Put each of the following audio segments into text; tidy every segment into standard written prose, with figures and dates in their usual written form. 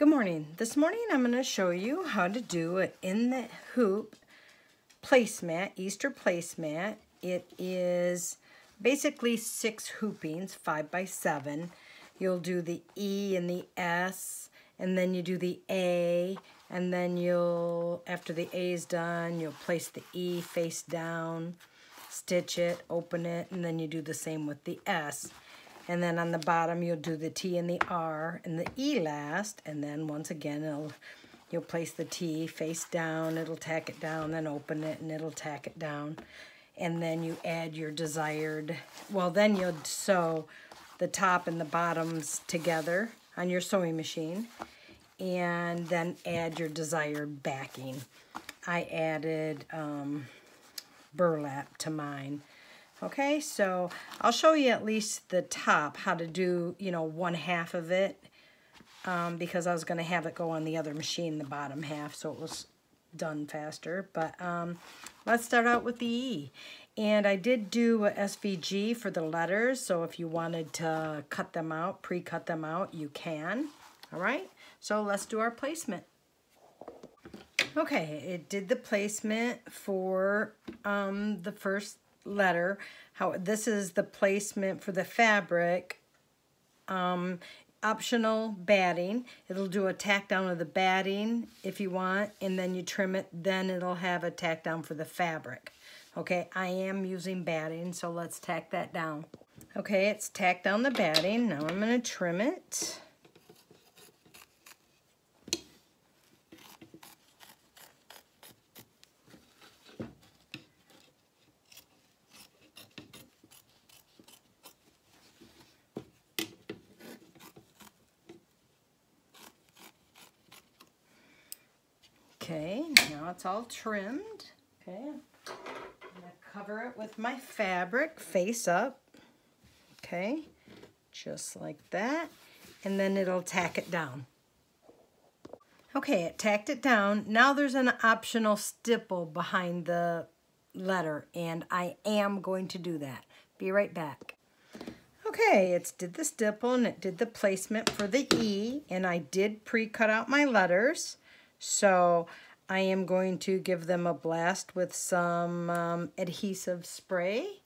Good morning. This morning I'm going to show you how to do an in the hoop placemat, Easter placemat. It is basically 6 hoopings, 5 by 7. You'll do the E and the S, and then you do the A, and then after the A is done, you'll place the E face down, stitch it, open it, and then you do the same with the S. And then on the bottom, you'll do the T and the R and the E last. And then once again, you'll place the T face down. It'll tack it down, then open it, and it'll tack it down. And then you add your desired, then you'll sew the top and the bottoms together on your sewing machine. And then add your desired backing. I added burlap to mine. Okay, so I'll show you at least the top, how to do, one half of it, because I was going to have it go on the other machine, the bottom half, so it was done faster. But let's start out with the E. And I did do a SVG for the letters, so if you wanted to cut them out, pre-cut them out, you can. All right, so let's do our placement. Okay, it did the placement for the first letter. This is the placement for the fabric. Optional batting. It'll do a tack down of the batting if you want, and then you trim it, then it'll have a tack down for the fabric. Okay, I am using batting, so let's tack that down. Okay, it's tacked down the batting. Now I'm going to trim it. Okay, now it's all trimmed. Okay, I'm going to cover it with my fabric face up. Okay, just like that. And then it'll tack it down. Okay, it tacked it down. Now there's an optional stipple behind the letter, and I am going to do that. Be right back. Okay, it did the stipple and it did the placement for the E, and I did pre-cut out my letters. So I am going to give them a blast with some adhesive spray.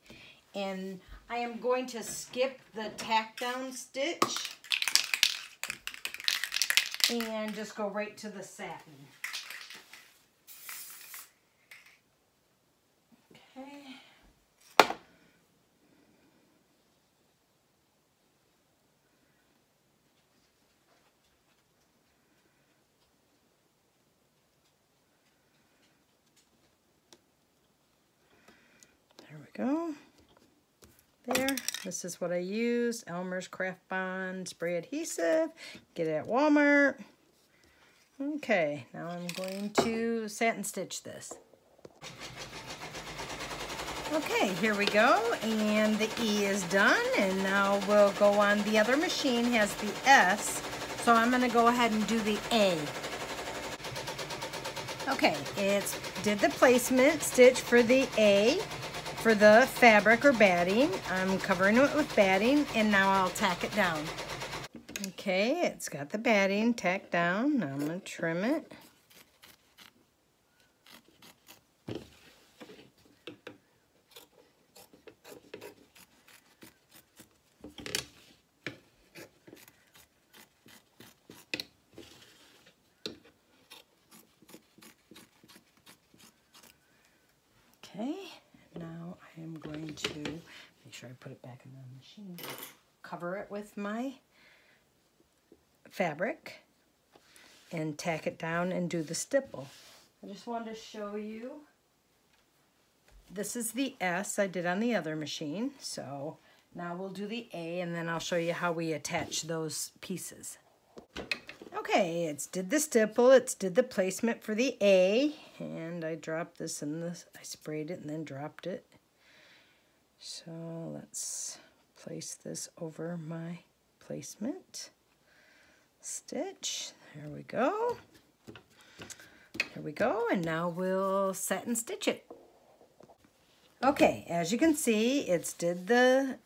And I am going to skip the tack down stitch and just go right to the satin. Okay. There we go. There. This is what I use. Elmer's Craft Bond spray adhesive. Get it at Walmart. Okay, now I'm going to satin stitch this. Okay, here we go. And the E is done. And now we'll go on. The other machine has the S. So I'm going to go ahead and do the A. Okay, it did the placement stitch for the A. For the fabric or batting, I'm covering it with batting, and now I'll tack it down. Okay, it's got the batting tacked down. Now I'm going to trim it. Okay. Now I am going to make sure I put it back in the machine. Cover it with my fabric and tack it down and do the stipple. I just wanted to show you. This is the S I did on the other machine. So now we'll do the A, and then I'll show you how we attach those pieces. Okay, it's did the stipple, it's did the placement for the A, and I dropped this in this, I sprayed it and then dropped it. So let's place this over my placement. Stitch, there we go. There we go, and now we'll satin stitch it. Okay, as you can see, it's did the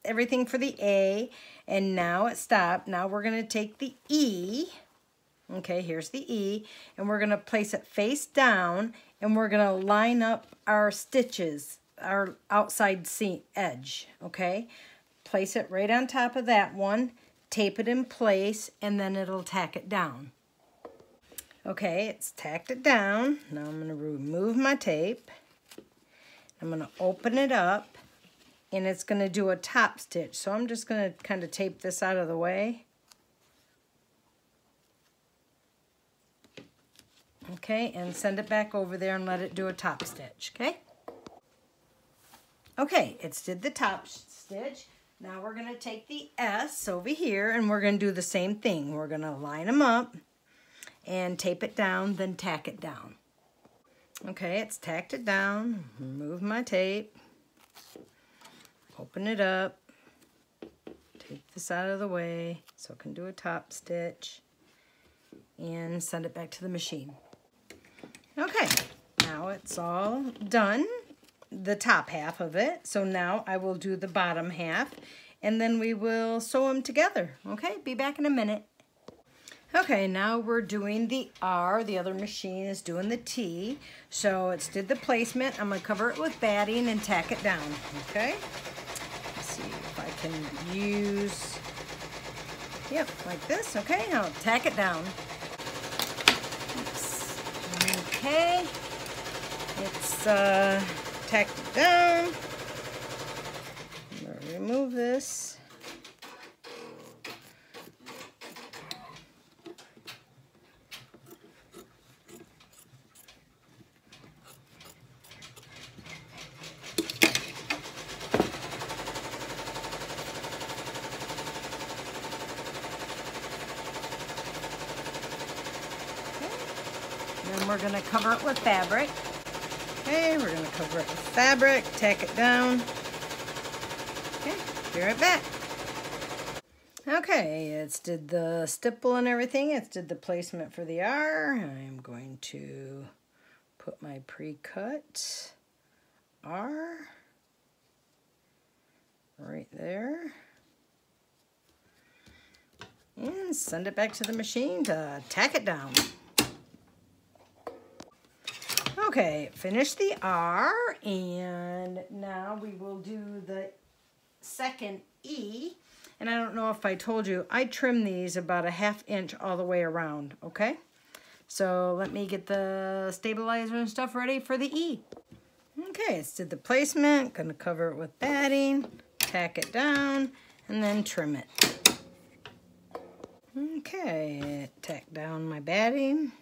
everything for the A, and now it stopped. Now we're going to take the E. Okay, here's the E, and we're going to place it face down, and we're going to line up our stitches, our outside seam edge, okay? Place it right on top of that one, tape it in place, and then it'll tack it down. Okay, it's tacked it down. Now I'm going to remove my tape. I'm going to open it up, and it's going to do a top stitch. So I'm just going to kind of tape this out of the way. Okay, and send it back over there and let it do a top stitch, okay? Okay, it's did the top stitch. Now we're going to take the S over here, and we're going to do the same thing. We're going to line them up and tape it down, then tack it down. Okay, it's tacked it down. Remove my tape. Open it up. Take this out of the way so it can do a top stitch. And send it back to the machine. Okay, now it's all done, the top half of it. So now I will do the bottom half, and then we will sew them together. Okay, be back in a minute. Okay, now we're doing the R. The other machine is doing the T. So it's did the placement. I'm going to cover it with batting and tack it down. Okay, let's see if I can use, yep, like this. Okay, now tack it down. Okay, it's tacked down. I'm going to remove this. Then we're going to cover it with fabric. Okay, we're going to cover it with fabric, tack it down. Okay, be right back. Okay, it's did the stipple and everything. It's did the placement for the R. I'm going to put my pre-cut R right there. And send it back to the machine to tack it down. Okay, finish the R, and now we will do the second E. And I don't know if I told you, I trim these about a ½ inch all the way around, okay? So let me get the stabilizer and stuff ready for the E. Okay, it's did the placement, gonna cover it with batting, tack it down, and then trim it. Okay, tack down my batting.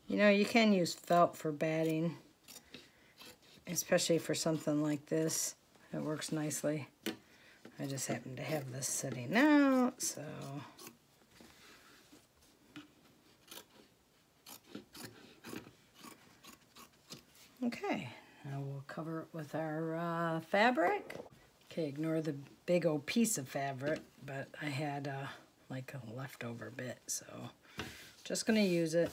You know, you can use felt for batting, especially for something like this. It works nicely. I just happen to have this sitting out, so. Okay, now we'll cover it with our fabric. Okay, ignore the big old piece of fabric, but I had like a leftover bit, so just gonna use it.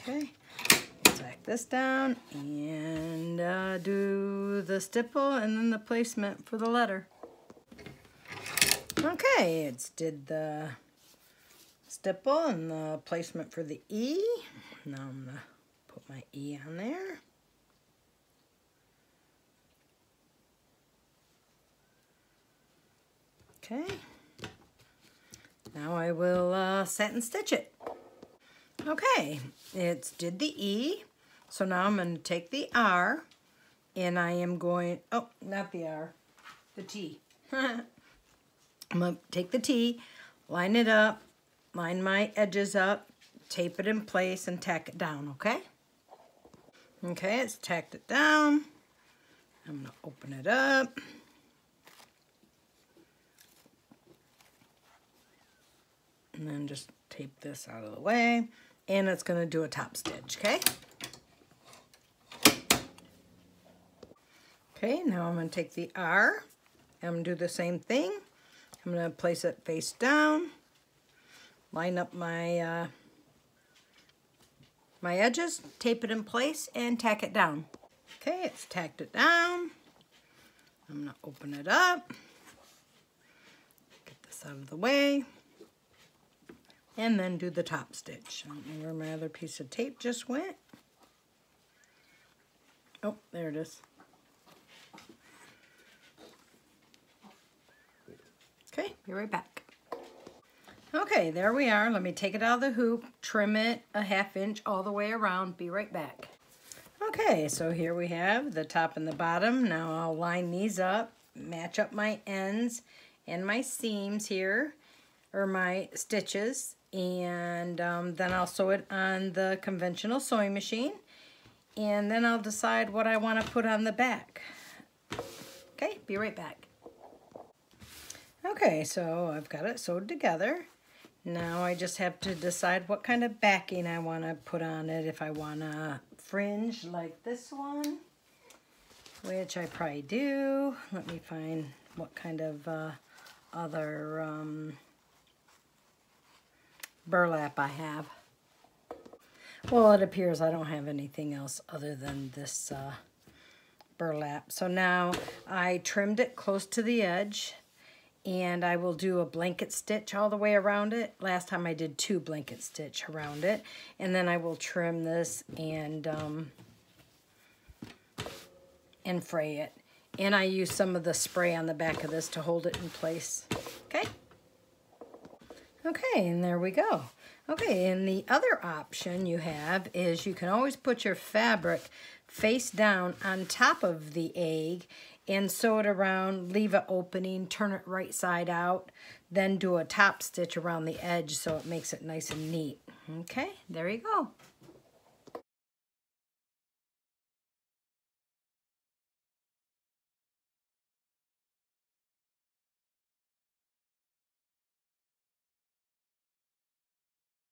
Okay, tack this down and do the stipple and then the placement for the letter. Okay, it's did the stipple and the placement for the E. Now I'm gonna put my E on there. Okay, now I will satin stitch it. Okay, it's did the E, so now I'm going to take the R, and I am going, oh, not the R, the T. I'm going to take the T, line it up, line my edges up, tape it in place, and tack it down, okay? Okay, it's tacked it down. I'm going to open it up. And then just tape this out of the way. And it's going to do a top stitch, okay? Okay, now I'm going to take the R. I'm going to do the same thing. I'm going to place it face down. Line up my my edges, tape it in place, and tack it down. Okay, it's tacked it down. I'm gonna open it up, get this out of the way, and then do the top stitch. I don't know where my other piece of tape just went. Oh, there it is. Okay, be right back. Okay, there we are. Let me take it out of the hoop, trim it a 1/2 inch all the way around. Be right back. Okay, so here we have the top and the bottom. Now I'll line these up, match up my ends and my seams here, or my stitches, and then I'll sew it on the conventional sewing machine, and then I'll decide what I want to put on the back. Okay, be right back. Okay, so I've got it sewed together. Now I just have to decide what kind of backing I want to put on it. If I want a fringe like this one, which I probably do. Let me find what kind of other burlap I have. Well, it appears I don't have anything else other than this burlap. So now I trimmed it close to the edge, and I will do a blanket stitch all the way around it. Last time I did 2 blanket stitch around it, and then I will trim this and fray it. And I use some of the spray on the back of this to hold it in place. Okay? Okay, and there we go. Okay, and the other option you have is you can always put your fabric face down on top of the egg and sew it around, leave an opening, turn it right side out, then do a top stitch around the edge so it makes it nice and neat. Okay, there you go.